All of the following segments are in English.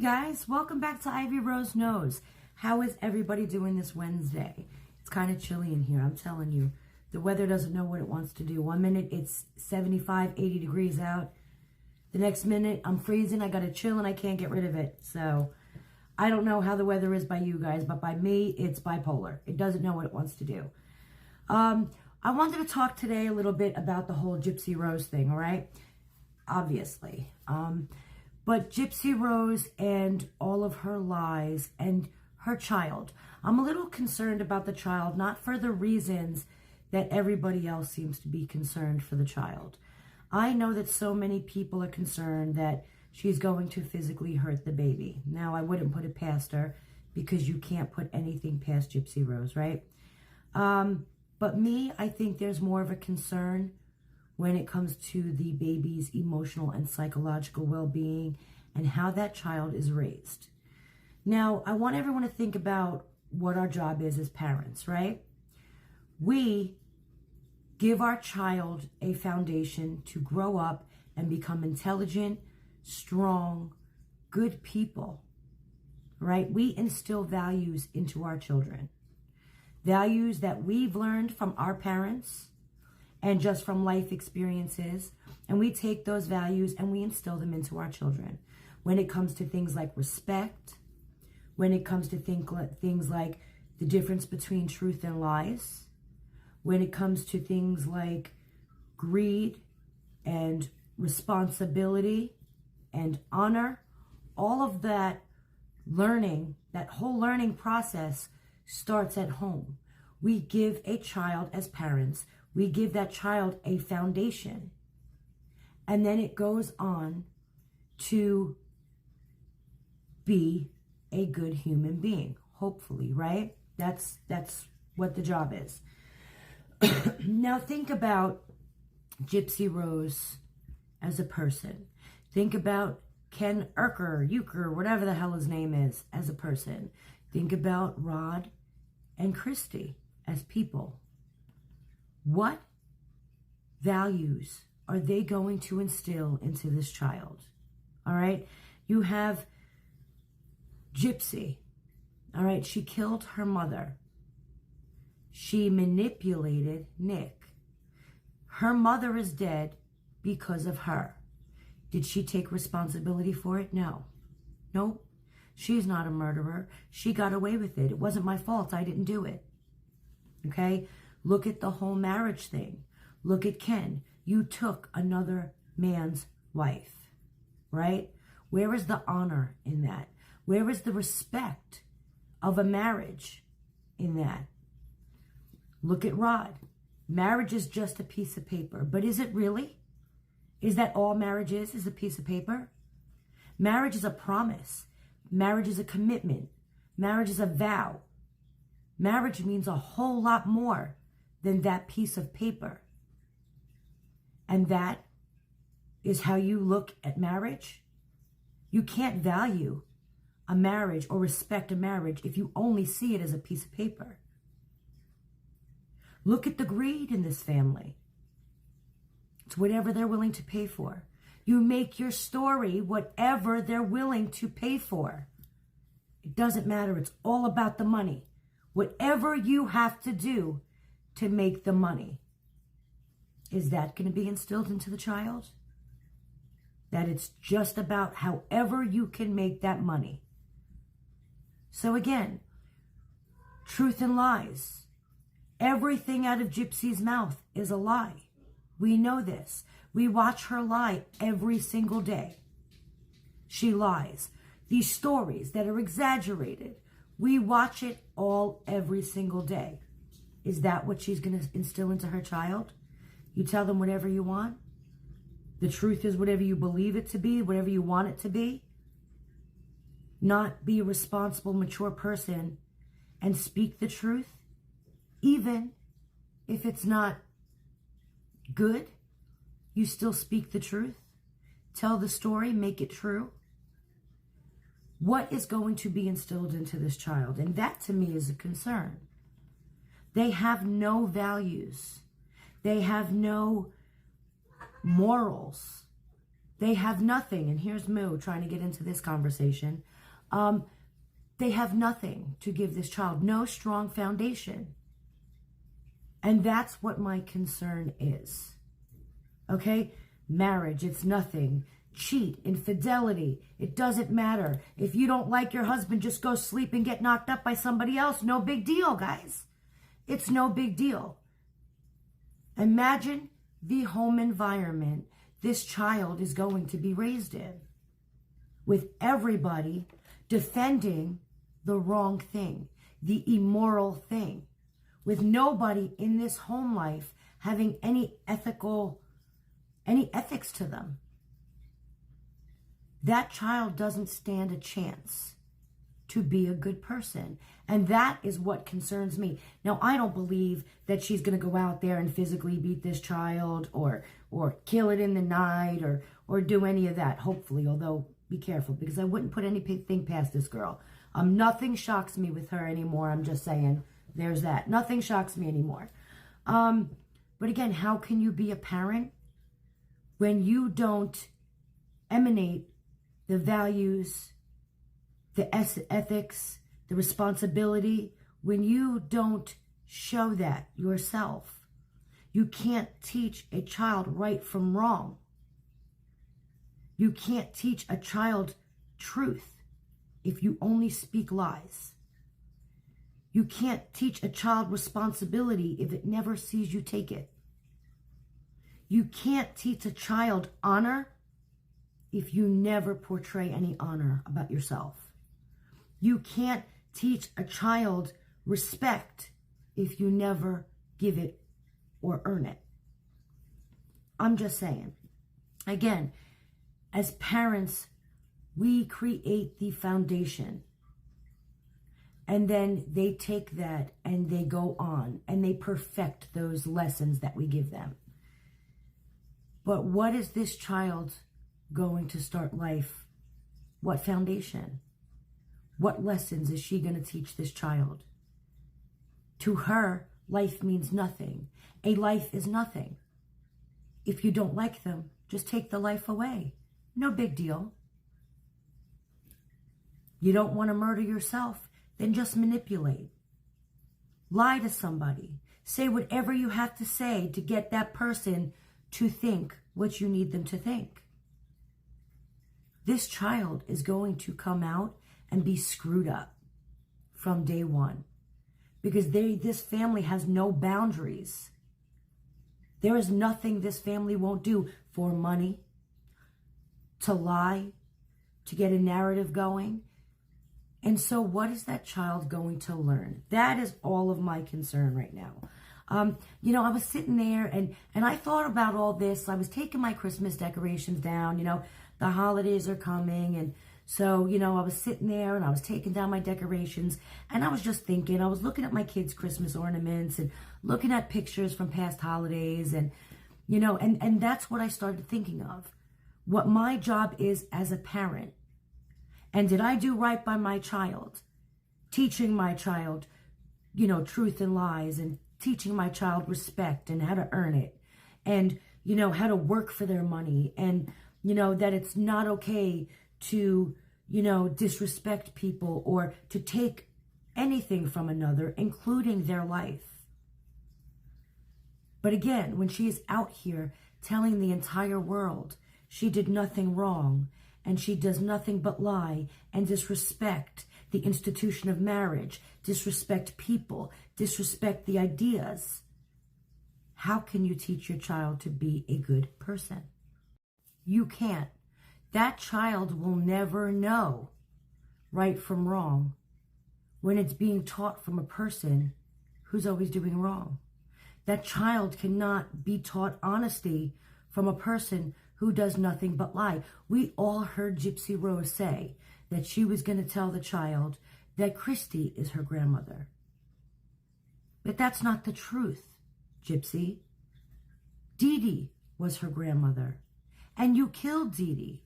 guys, welcome back to Ivy Rose Knows. How is everybody doing this Wednesday? It's kind of chilly in here, I'm telling you. The weather doesn't know what it wants to do. 1 minute it's 75, 80 degrees out. The next minute I'm freezing, I gotta chill and I can't get rid of it. So I don't know how the weather is by you guys, but by me, it's bipolar. It doesn't know what it wants to do. I wanted to talk today a little bit about the whole Gypsy Rose thing, all right? Obviously. But Gypsy Rose and all of her lies and her child. I'm a little concerned about the child, not for the reasons that everybody else seems to be concerned for the child. I know that so many people are concerned that she's going to physically hurt the baby. Now, I wouldn't put it past her because you can't put anything past Gypsy Rose, right? But me, I think there's more of a concern when it comes to the baby's emotional and psychological well-being and how that child is raised. Now, I want everyone to think about what our job is as parents, right? We give our child a foundation to grow up and become intelligent, strong, good people, right? We instill values into our children. Values that we've learned from our parents and just from life experiences. And we take those values and we instill them into our children. When it comes to things like respect, when it comes to things like the difference between truth and lies, when it comes to things like greed and responsibility and honor, all of that learning, that whole learning process starts at home. We give a child, as parents, we give that child a foundation, and then it goes on to be a good human being, hopefully, right? That's what the job is. Now think about Gypsy Rose as a person. Think about Ken Euchre, whatever the hell his name is, as a person. Think about Rod and Christy as people. What values are they going to instill into this child? All right. You have Gypsy. All right. She killed her mother. She manipulated Nick. Her mother is dead because of her. Did she take responsibility for it? No. Nope. She's not a murderer. She got away with it. It wasn't my fault. I didn't do it. Okay? Look at the whole marriage thing. Look at Ken. You took another man's wife, right? Where is the honor in that? Where is the respect of a marriage in that? Look at Rod. Marriage is just a piece of paper. But is it really? Is that all marriage is a piece of paper? Marriage is a promise. Marriage is a commitment. Marriage is a vow. Marriage means a whole lot more than that piece of paper. And that is how you look at marriage. You can't value a marriage or respect a marriage if you only see it as a piece of paper. Look at the greed in this family. It's whatever they're willing to pay for. You make your story whatever they're willing to pay for. It doesn't matter. It's all about the money. Whatever you have to do to make the money. Is that going to be instilled into the child? That it's just about however you can make that money. So again, truth and lies. Everything out of Gypsy's mouth is a lie. We know this. We watch her lie every single day. She lies. These stories that are exaggerated, we watch it all every single day. Is that what she's going to instill into her child? You tell them whatever you want. The truth is whatever you believe it to be, whatever you want it to be. Not be a responsible, mature person and speak the truth, even if it's not good. You still speak the truth. Tell the story, make it true. What is going to be instilled into this child? And that to me is a concern. They have no values. They have no morals. They have nothing. And here's Moo trying to get into this conversation. They have nothing to give this child, no strong foundation. And that's what my concern is. Okay? Marriage, it's nothing. Cheat, infidelity, it doesn't matter. If you don't like your husband, just go sleep and get knocked up by somebody else. No big deal, guys. It's no big deal. Imagine the home environment this child is going to be raised in, with everybody defending the wrong thing, the immoral thing, with nobody in this home life having any ethics to them. That child doesn't stand a chance to be a good person. And that is what concerns me. Now, I don't believe that she's going to go out there and physically beat this child or kill it in the night or do any of that, hopefully, although be careful, because I wouldn't put anything past this girl. Nothing shocks me with her anymore. I'm just saying, there's that. Nothing shocks me anymore. But again, how can you be a parent when you don't emanate the values, the ethics, the responsibility, when you don't show that yourself? You can't teach a child right from wrong. You can't teach a child truth if you only speak lies. You can't teach a child responsibility if it never sees you take it. You can't teach a child honor if you never portray any honor about yourself. You can't teach a child respect if you never give it or earn it. I'm just saying. Again, as parents, we create the foundation. And then they take that and they go on and they perfect those lessons that we give them. But what is this child going to start life? What foundation? What lessons is she going to teach this child? To her, life means nothing. A life is nothing. If you don't like them, just take the life away. No big deal. You don't want to murder yourself, then just manipulate. Lie to somebody. Say whatever you have to say to get that person to think what you need them to think. This child is going to come out and be screwed up from day one, because this family has no boundaries. There is nothing this family won't do for money, to lie, to get a narrative going. And so what is that child going to learn? That is all of my concern right now. I was sitting there and I thought about all this. I was taking my Christmas decorations down. The holidays are coming. And so, I was sitting there and I was taking down my decorations. And I was just thinking, I was looking at my kids' Christmas ornaments and looking at pictures from past holidays. And, and that's what I started thinking of. What my job is as a parent. And did I do right by my child? Teaching my child, truth and lies, and teaching my child respect and how to earn it, and, how to work for their money, and, that it's not okay to, disrespect people or to take anything from another, including their life. But again, when she is out here telling the entire world she did nothing wrong, and she does nothing but lie and disrespect the institution of marriage, disrespect people, disrespect the ideas, how can you teach your child to be a good person? You can't. That child will never know right from wrong when it's being taught from a person who's always doing wrong. That child cannot be taught honesty from a person who does nothing but lie. We all heard Gypsy Rose say that she was going to tell the child that Christy is her grandmother. But that's not the truth, Gypsy. Dee Dee was her grandmother, and you killed Dee Dee.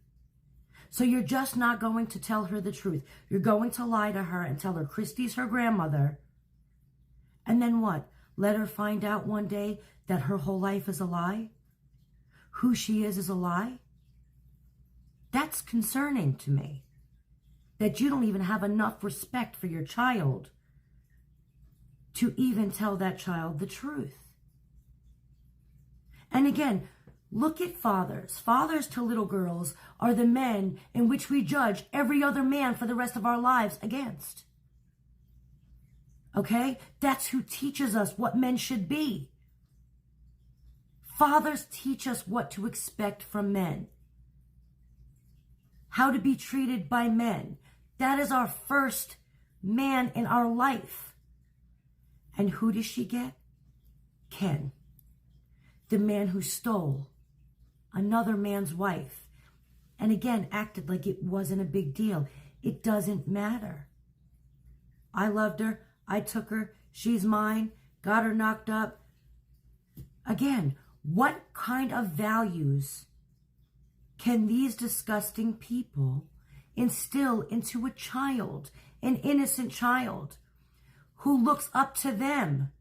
So you're just not going to tell her the truth. You're going to lie to her and tell her Christy's her grandmother. And then what? Let her find out one day that her whole life is a lie? Who she is a lie? That's concerning to me. That you don't even have enough respect for your child to even tell that child the truth. And again, look at fathers. Fathers to little girls are the men in which we judge every other man for the rest of our lives against. Okay? That's who teaches us what men should be. Fathers teach us what to expect from men. How to be treated by men. That is our first man in our life. And who does she get? Ken. The man who stole another man's wife. And again, acted like it wasn't a big deal. It doesn't matter. I loved her. I took her. She's mine. Got her knocked up. Again, what kind of values can these disgusting people instill into a child, an innocent child, who looks up to them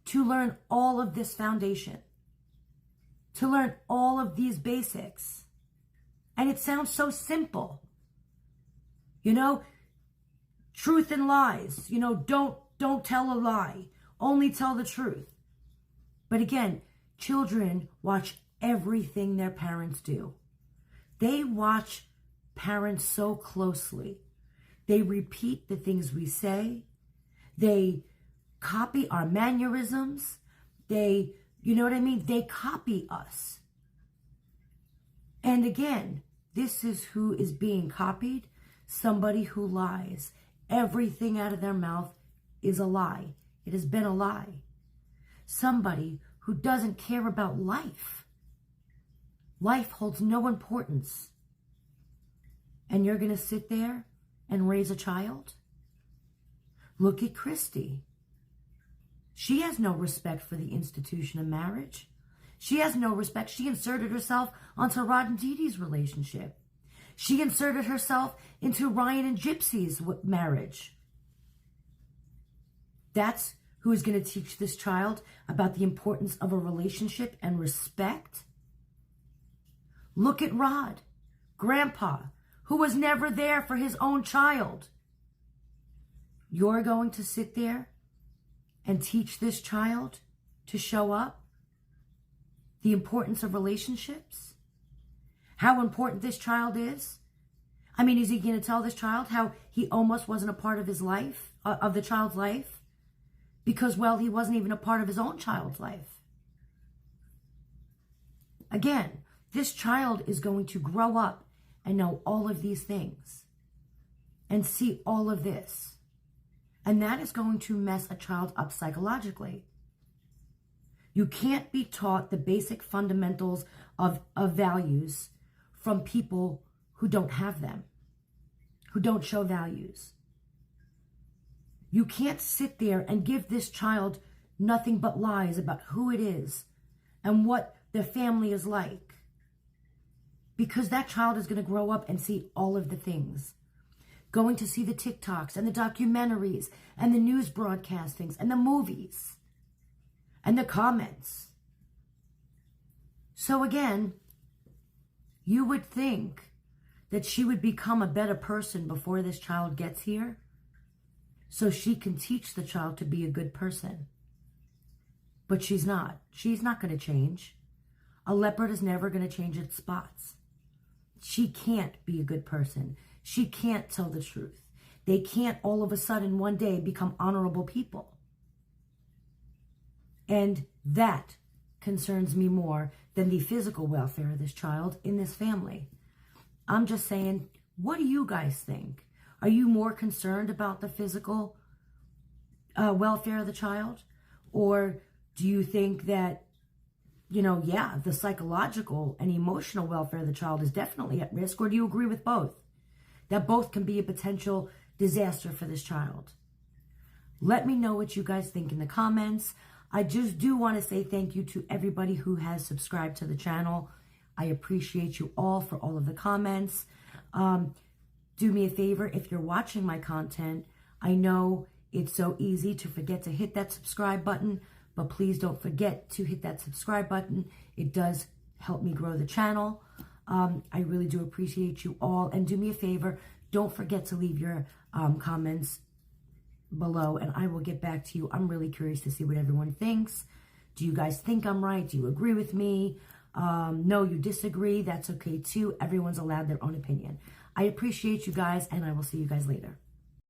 to learn all of this foundation, to learn all of these basics? And it sounds so simple. You know, truth and lies. You know, don't tell a lie. Only tell the truth. But again, children watch everything their parents do. They watch parents so closely. They repeat the things we say. They copy our mannerisms. They, you know what I mean? They copy us. And again, this is who is being copied. Somebody who lies. Everything out of their mouth is a lie. It has been a lie. Somebody who doesn't care about life. Life holds no importance. And you're going to sit there and raise a child? Look at Christy. She has no respect for the institution of marriage. She has no respect. She inserted herself onto Rod and Didi's relationship. She inserted herself into Ryan and Gypsy's marriage. That's who is going to teach this child about the importance of a relationship and respect. Look at Rod, Grandpa, who was never there for his own child. You're going to sit there and teach this child to show up? The importance of relationships? How important this child is? I mean, is he going to tell this child how he almost wasn't a part of his life, of the child's life? Because, well, he wasn't even a part of his own child's life. Again, this child is going to grow up and know all of these things and see all of this. And that is going to mess a child up psychologically. You can't be taught the basic fundamentals of values from people who don't have them, who don't show values. You can't sit there and give this child nothing but lies about who it is and what their family is like. Because that child is going to grow up and see all of the things. Going to see the TikToks and the documentaries and the news broadcastings and the movies and the comments. So again, you would think that she would become a better person before this child gets here, so she can teach the child to be a good person. But she's not. She's not going to change. A leopard is never going to change its spots. She can't be a good person. She can't tell the truth. They can't all of a sudden one day become honorable people. And that concerns me more than the physical welfare of this child in this family. I'm just saying, what do you guys think? Are you more concerned about the physical welfare of the child? Or do you think that, you know, yeah, the psychological and emotional welfare of the child is definitely at risk? Or do you agree with both? That both can be a potential disaster for this child? Let me know what you guys think in the comments. I just do want to say thank you to everybody who has subscribed to the channel. I appreciate you all for all of the comments. Do me a favor, if you're watching my content, I know it's so easy to forget to hit that subscribe button, but please don't forget to hit that subscribe button. It does help me grow the channel. I really do appreciate you all. And do me a favor, don't forget to leave your comments below, and I will get back to you. I'm really curious to see what everyone thinks. Do you guys think I'm right? Do you agree with me? No, you disagree. That's okay too. Everyone's allowed their own opinion. I appreciate you guys, and I will see you guys later.